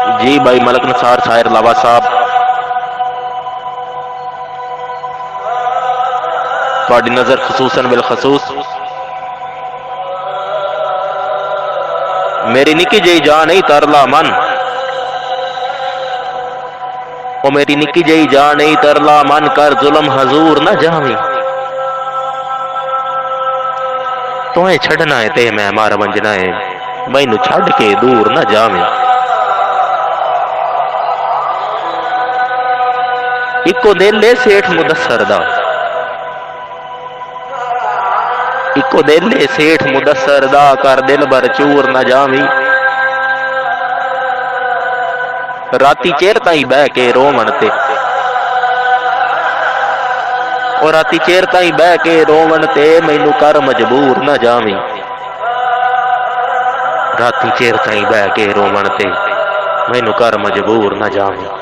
जी भाई मलक नसार शायर लावा साहब, थोड़ी नजर खसूसन बिल खसूस मेरी निकी जी जान नहीं तरला मन, ओ मेरी निकी जी जान नहीं तरला मन, कर जुल्म हजूर न जावी, तोए छड़ना है ते मैं मार वंजना है, मैनू छड़ के दूर न जावी। इको दिल है सेठ मुदस्सर दा, इको दिल है सेठ मुदस्सर दा, कर दिल भर चूर न जावी। राती चेर ताई बह के रोवण ते, और राती चेर ताई बह के रोवण ते, मैनू कर मजबूर न जावी। राती चेर ताई बह के रोवण ते, मैनू कर मजबूर न जावी।